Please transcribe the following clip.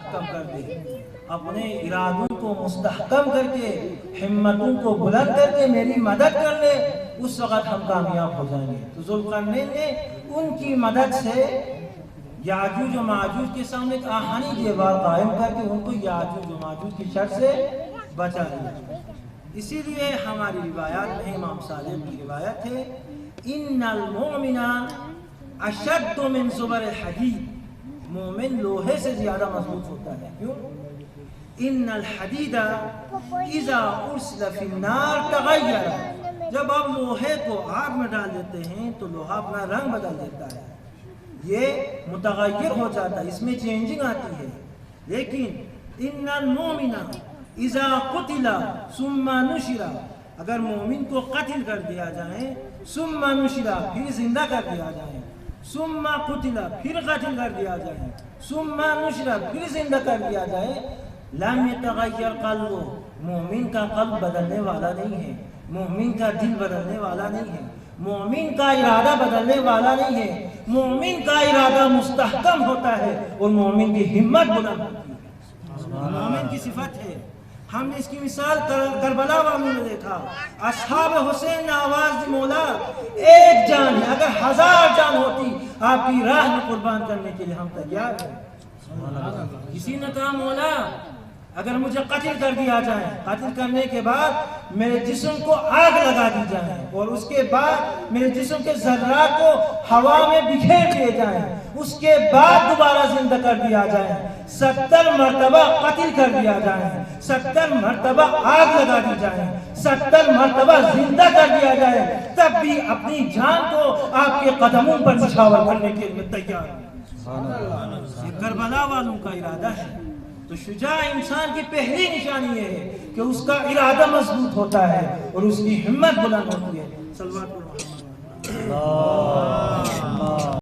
مستحکم کر دے، اپنے ارادوں کو مستحکم کر کے، ہمتوں کو بلند کر کے میری مدد کر لے، اس وقت ہم کامیاب ہو جائیں گے۔ تو ذوالقرنین نے ان کی مدد سے یاجوج و ماجوج کے سامنے ایک آہنی دیوار قائم کر کے ان کو یاجوج و ماجوج کی شر سے بچا دیا۔ اسی لیے ہماری روایات میں امام صادق کی روایت ہے، ان المؤمن اشد من زبر الحدید، مومن لوہے سے زیادہ مضبوط ہوتا ہے۔ کیوں؟ ان الحدید اذا ارسل فی النار تغیر، جب آپ لوہے کو آگ میں ڈال دیتے ہیں تو لوہا اپنا رنگ بدل دیتا ہے، یہ متغیر ہو جاتا ہے، اس میں چینجنگ آتی ہے۔ لیکن ان المؤمن اذا قتل ثم نشر، اگر مومن کو قتل کر دیا جائے، ثم نشر پھر زندہ کر دیا جائے، ثم قتل پھر قتل کر دیا جائے، ثم نشر پھر زندہ کر دیا جائے، لم يتغیر قلبه، مومن کا قلب بدلنے والا نہیں ہے، مومن کا دل بدلنے والا نہیں ہے، مومن کا ارادہ بدلنے والا نہیں ہے، مومن کا ارادہ مستحکم ہوتا ہے اور مومن کی ہمت بلند ہوتی ہے، مومن کی صفت ہے۔ ہم نے اس کی مثال کربلا والوں نے دیکھا، اصحاب حسین نے آواز دی، مولا ایک جان ہے، اگر 1000 جان ہوتی آپ کی راہ میں قربان کرنے کے لیے ہم تیار ہیں۔ کسی نے کہا مولا اگر مجھے قتل کر دیا جائے، قتل کرنے کے بعد میرے جسم کو آگ لگا دی جائے اور اس کے بعد میرے جسم کے ذرات کو ہوا میں بکھیر دیے جائیں، اس کے بعد دوبارہ زندہ کر دیا جائے، 70 مرتبہ قتل کر دیا جائے، 70 مرتبہ آگ لگا دی جائے، 70 مرتبہ زندہ کر دیا جائے، تب بھی اپنی جان کو آپ کے قدموں پر نچھاور کرنے کے لیے تیار ہیں۔ یہ کربلا والوں کا ارادہ ہے۔ تو شجاع انسان کی پہلی نشانی یہ ہے کہ اس کا ارادہ مضبوط ہوتا ہے اور اس کی ہمت بلند ہوتی ہے۔ صلوات اللہ